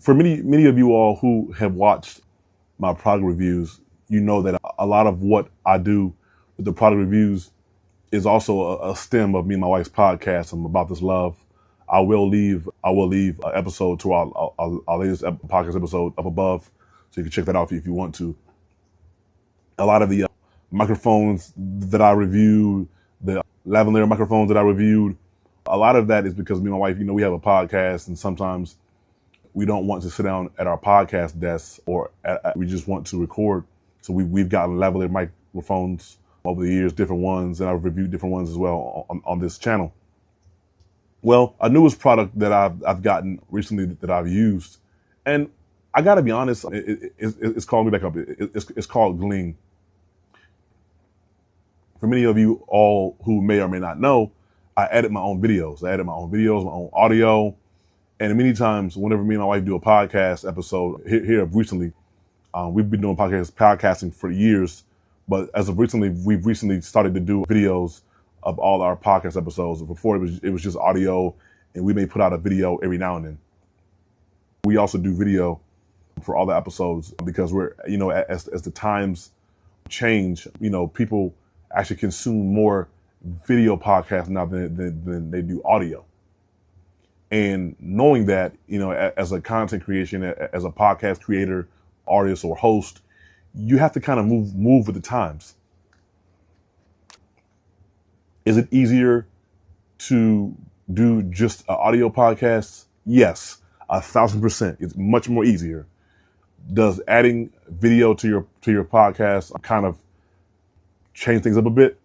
For many of you all who have watched my product reviews, you know that a lot of what I do with the product reviews is also a stem of me and my wife's podcast. I'm About This Love. I will leave an episode to our latest podcast episode up above, so you can check that out if you want to. A lot of the microphones that I reviewed, the lavalier microphones that I reviewed, a lot of that is because me and my wife, we have a podcast, and sometimes we don't want to sit down at our podcast desks, or we just want to record. So we've gotten lavalier microphones over the years, different ones, and I've reviewed different ones as well on this channel. Well, a newest product that I've gotten recently that I've used, and I got to be honest, it's called me back up. It's called Gling. For many of you all who may or may not know, I edit my own videos. I edit my own videos, my own audio. And many times, whenever me and my wife do a podcast episode here recently, we've been doing podcasting for years, but as of recently, we've recently started to do videos of all our podcast episodes. Before it was just audio, and we may put out a video every now and then. We also do video for all the episodes because we're, as the times change, people actually consume more video podcasts now than they do audio. And knowing that, as a content creation, as a podcast creator, artist, or host, you have to kind of move with the times. Is it easier to do just an audio podcast? Yes, 1,000%. It's much more easier. Does adding video to your podcast kind of change things up a bit,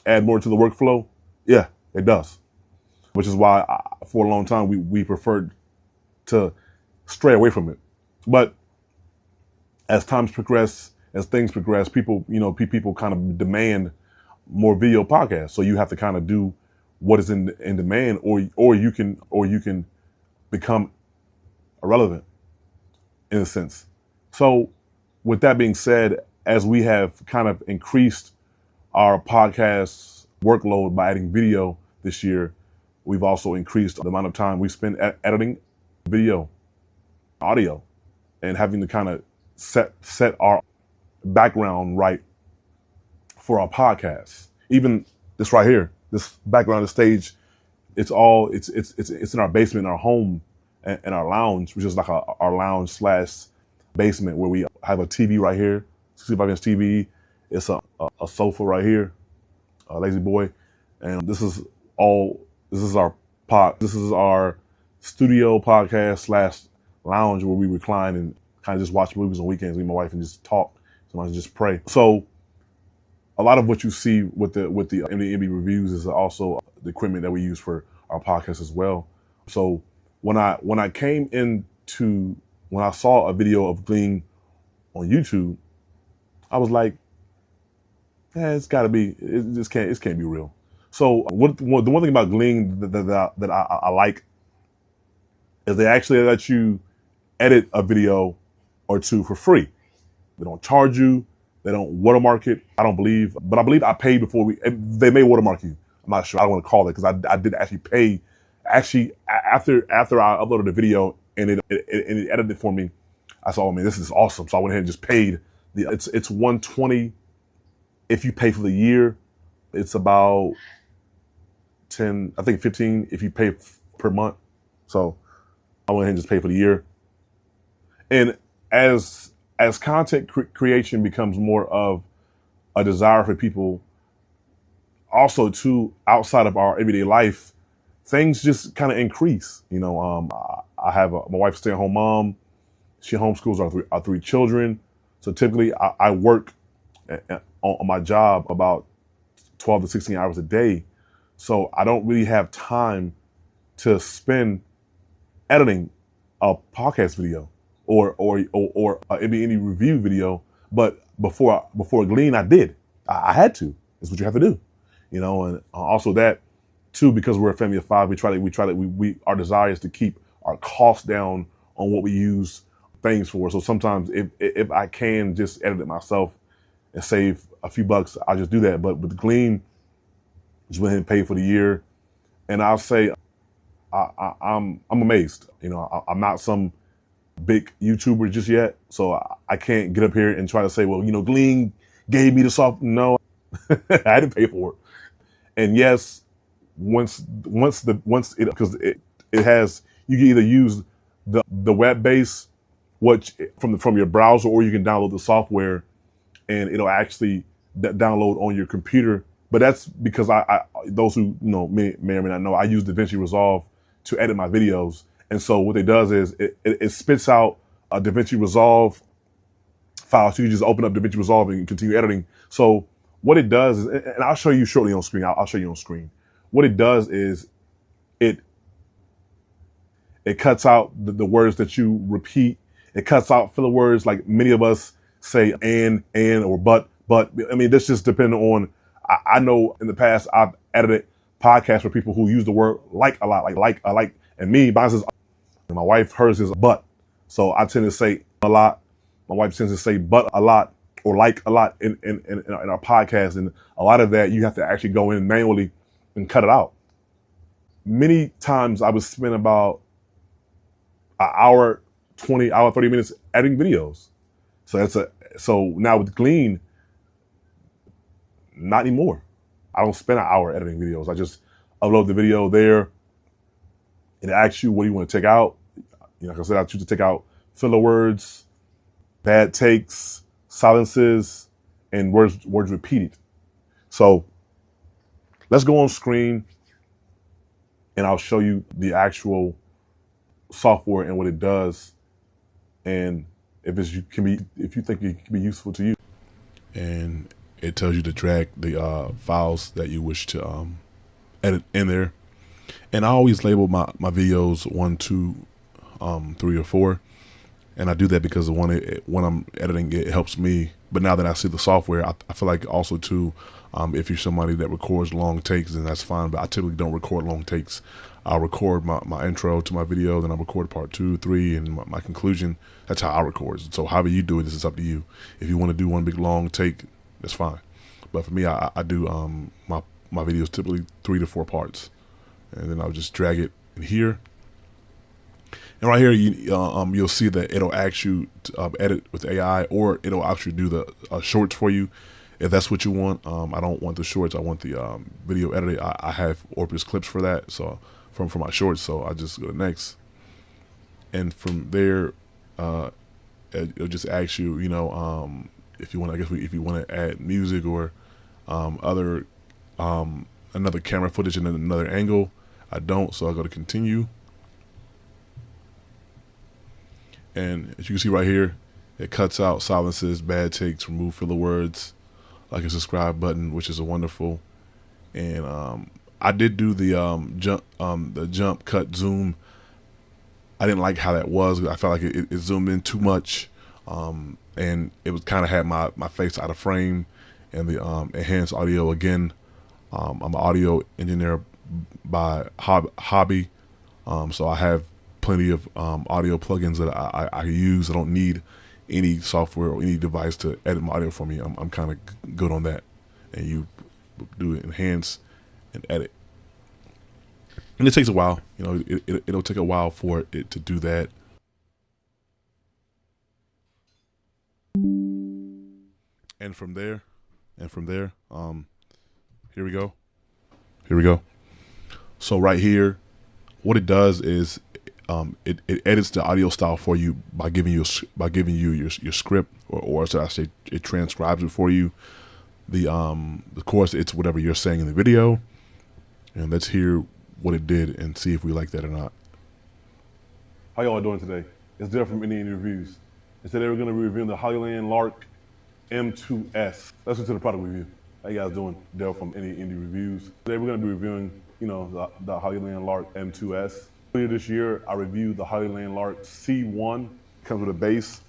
add more to the workflow? Yeah, it does. Which is why for a long time we preferred to stray away from it. But as times progress, as things progress, people kind of demand more video podcasts. So you have to kind of do what is in demand, or you can become irrelevant in a sense. So with that being said, as we have kind of increased our podcast workload by adding video this year, we've also increased the amount of time we spend editing video, audio, and having to kind of set our background right for our podcasts. Even this right here, this background, the stage, it's in our basement, in our home, and our lounge, which is like our lounge / basement, where we have a TV right here, 65-inch TV. It's a sofa right here, a lazy boy, and this is our studio podcast / lounge, where we recline and kind of just watch movies on weekends, me and my wife, and just talk. Sometimes just pray. So a lot of what you see with the MD reviews is also the equipment that we use for our podcast as well. So when I saw a video of Gling on YouTube, I was like, it's can't be real. So the one thing about Gling that I like is they actually let you edit a video or two for free. They don't charge you. They don't watermark it. I don't believe, but I believe I paid before they may watermark you. I'm not sure. I don't want to call it because I did actually pay. Actually, after I uploaded the video and it edited it for me, I saw, this is awesome. So I went ahead and just paid. It's $120 if you pay for the year. It's about 10, I think 15 if you pay per month. So I went ahead and just paid for the year. And as content creation becomes more of a desire for people, also too, outside of our everyday life, things just kind of increase. I have my wife's a stay-at-home mom. She homeschools our three children. So typically I work on my job about 12 to 16 hours a day. So I don't really have time to spend editing a podcast video or any review video. But before Glean, I did. I had to. That's what you have to do, and also that too, because we're a family of five, our desire is to keep our costs down on what we use things for. So sometimes if I can just edit it myself and save a few bucks, I'll just do that. But with Glean, just went ahead and paid for the year. And I'll say I'm amazed. I'm not some big YouTuber just yet, so I can't get up here and try to say, well, Gling gave me the soft. No, I had to pay for it. And yes, once it, because it has, you can either use the web base, which from your browser, or you can download the software and it'll actually download on your computer. But that's because I those who may or may not know, I use DaVinci Resolve to edit my videos. And so what it does is it spits out a DaVinci Resolve file. So you just open up DaVinci Resolve and continue editing. So what it does is, and I'll show you shortly on screen. I'll show you on screen. What it does is it cuts out the words that you repeat. It cuts out filler words like many of us say and, or but. I mean, this just depending on, I know in the past I've edited podcasts for people who use the word like a lot, like, and mine says, and my wife, hers is but. So I tend to say a lot. My wife tends to say but a lot or like a lot in our podcast. And a lot of that you have to actually go in manually and cut it out. Many times I would spend about an hour, 30 minutes editing videos. So now with Glean, not anymore. I don't spend an hour editing videos. I just upload the video there. It asks you what do you want to take out. Like I said, I choose to take out filler words, bad takes, silences, and words repeated. So let's go on screen and I'll show you the actual software and what it does, and if you think it can be useful to you. And it tells you to drag the files that you wish to edit in there. And I always label my videos 1, 2, 3, or 4. And I do that because when I'm editing, it helps me. But now that I see the software, I feel like also too, if you're somebody that records long takes, then that's fine. But I typically don't record long takes. I'll record my intro to my video, then I'll record part 2, 3, and my conclusion. That's how I record. So however you do it, this is up to you. If you want to do one big long take, that's fine. But for me, I do my videos typically 3 to 4 parts, and then I'll just drag it in here. And right here, you'll see that it'll ask you to edit with AI, or it'll actually do the shorts for you, if that's what you want. I don't want the shorts. I want the video editor. I have Orpus clips for that, so for my shorts. So I just go to next, and from there, it'll just ask you, if you want. I guess if you want to add music or other another camera footage and another angle. I don't, so I'll go to continue. And as you can see right here, it cuts out silences, bad takes, remove filler words, like a subscribe button, which is a wonderful. And I did do the jump, cut, zoom. I didn't like how that was. I felt like it zoomed in too much, and it was kind of had my face out of frame. And the enhanced audio again. I'm an audio engineer by hobby, so I have plenty of audio plugins that I use. I don't need any software or any device to edit my audio for me. I'm kind of good on that. And you do enhance and edit, and it takes a while. It'll take a while for it to do that. And from there, here we go. So right here, what it does is it edits the audio style for you by giving you your script, or should I say, it transcribes it for you. Of course, it's whatever you're saying in the video, and let's hear what it did and see if we like that or not. How y'all doing today? It's Dale from Indian Reviews. And today we're going to be reviewing the Hollyland Lark M2S. Let's listen to the product review. How you guys doing? Dale from Indie Reviews. Today we're going to be reviewing, the Hollyland Lark M2S. Earlier this year, I reviewed the Hollyland Lark C1. It comes with a base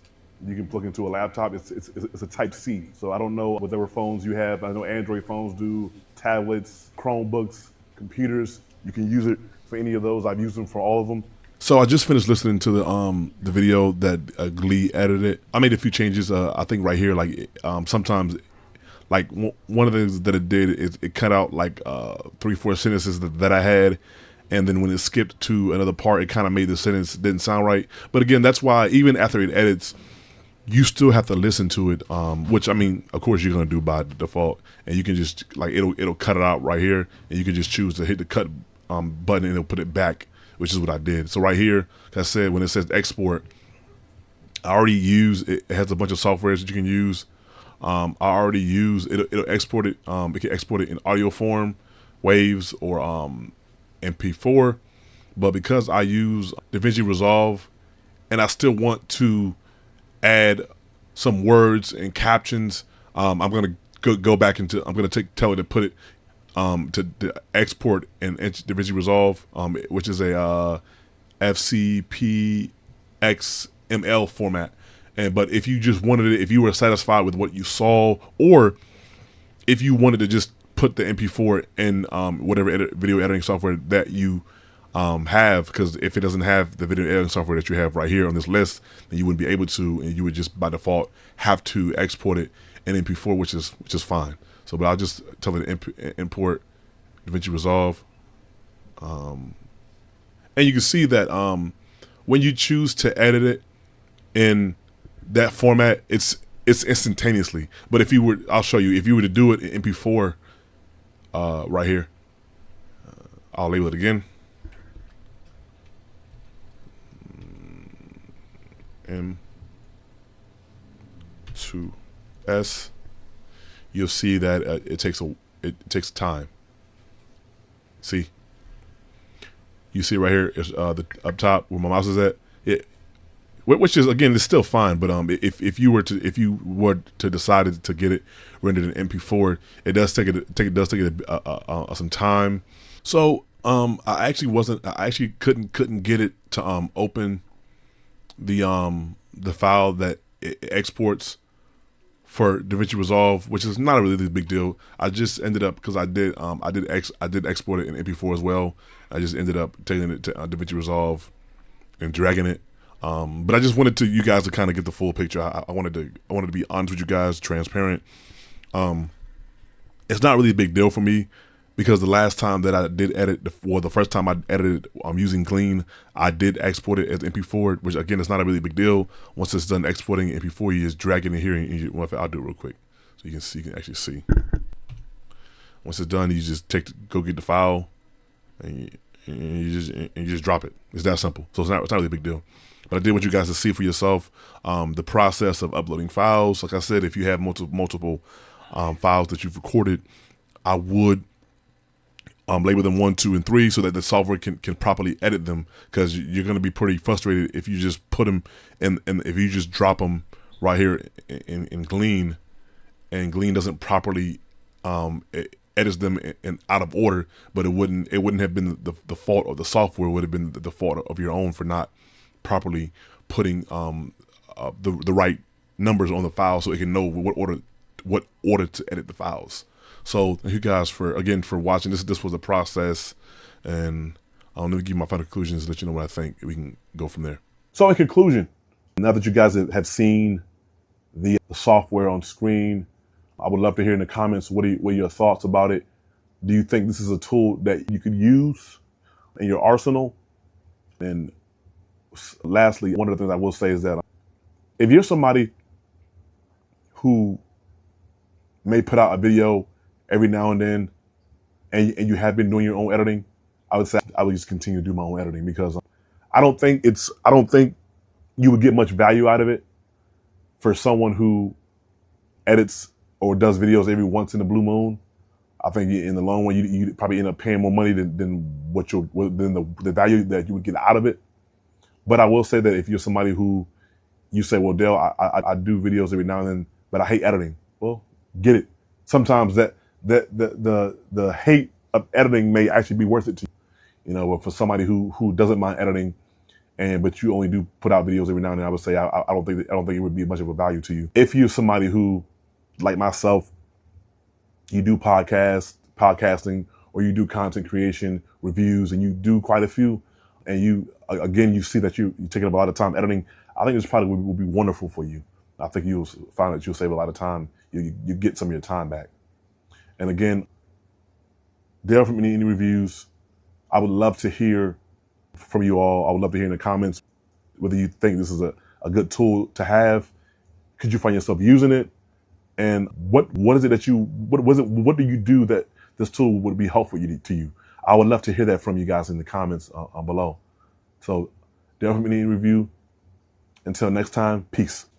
you can plug into a laptop. It's a Type C. So I don't know whatever phones you have. I know Android phones do, tablets, Chromebooks, computers. You can use it for any of those. I've used them for all of them. So I just finished listening to the video that Glee edited. I made a few changes. I think right here, like sometimes, like one of the things that it did is it cut out like 3-4 sentences that I had, and then when it skipped to another part, it kind of made the sentence didn't sound right. But again, that's why even after it edits, you still have to listen to it, which I mean, of course, you're gonna do by default, and you can just like it'll cut it out right here, and you can just choose to hit the cut button, and it'll put it back, which is what I did. So right here, like I said, when it says export, I already use it. It has a bunch of softwares that you can use. I already use it. It'll export it. It can export it in audio form, waves, or MP4. But because I use DaVinci Resolve, and I still want to add some words and captions, I'm gonna go back into. I'm gonna tell it to put it to export in DaVinci Resolve, which is a FCPXML format. But if you just wanted it, if you were satisfied with what you saw, or if you wanted to just put the MP4 in whatever video editing software that you have, because if it doesn't have the video editing software that you have right here on this list, then you wouldn't be able to, and you would just by default have to export it in MP4, which is fine. So, but I'll just tell it to import DaVinci Resolve, and you can see that when you choose to edit it in that format, it's instantaneously. But if you were, I'll show you, if you were to do it in MP4, right here, I'll label it again. M2S. You'll see that it takes time. See, you see right here, the up top where my mouse is at. Which is again, it's still fine. But if you were to decide to get it rendered in MP4, it does take some time. So I actually couldn't get it to open the file that it exports for DaVinci Resolve, which is not a really big deal. I just ended up, because I did export it in MP4 as well. I just ended up taking it to DaVinci Resolve and dragging it. But I just wanted you guys to kind of get the full picture. I wanted to be honest with you guys, transparent. It's not really a big deal for me, because the last time that I did edit, the first time I edited using Gling, I did export it as MP4, which again, it's not a really big deal. Once it's done exporting MP4, you just drag it in here, and I'll do it real quick so you can actually see. Once it's done, you just go get the file, and you just drop it. It's that simple. So it's not really a big deal. But I did want you guys to see for yourself the process of uploading files. Like I said, if you have multiple files that you've recorded, I would label them 1, 2, and 3 so that the software can properly edit them, because you're going to be pretty frustrated if you just put them and if you just drop them right here in Gling, and Gling doesn't properly edits them in out of order. But it wouldn't have been the fault of the software. It would have been the fault of your own for not properly putting the right numbers on the file so it can know what order to edit the files. So thank you guys for watching. This was a process, and I'll give you my final conclusions, let you know what I think. We can go from there. So in conclusion, now that you guys have seen the software on screen, I would love to hear in the comments what are your thoughts about it. Do you think this is a tool that you could use in your arsenal? And lastly, one of the things I will say is that if you're somebody who may put out a video every now and then, and you have been doing your own editing, I would say I would just continue to do my own editing, because I don't think you would get much value out of it for someone who edits or does videos every once in a blue moon. I think in the long run, you probably end up paying more money than the value that you would get out of it. But I will say that if you're somebody who you say, well, Dale, I do videos every now and then, but I hate editing. Well, get it. Sometimes the hate of editing may actually be worth it to you. But for somebody who doesn't mind editing, but you only do put out videos every now and then, I would say I don't think it would be much of a value to you. If you're somebody who, like myself, you do podcasting, or you do content creation, reviews, and you do quite a few, and you see that you're taking up a lot of time editing, I think this probably will be wonderful for you. I think you'll find that you'll save a lot of time. You get some of your time back. And again, Dale from Any Reviews. I would love to hear from you all. I would love to hear in the comments whether you think this is a good tool to have. Could you find yourself using it? And what is it that what do you do that this tool would be helpful to you? I would love to hear that from you guys in the comments below. So definitely review. Until next time, peace.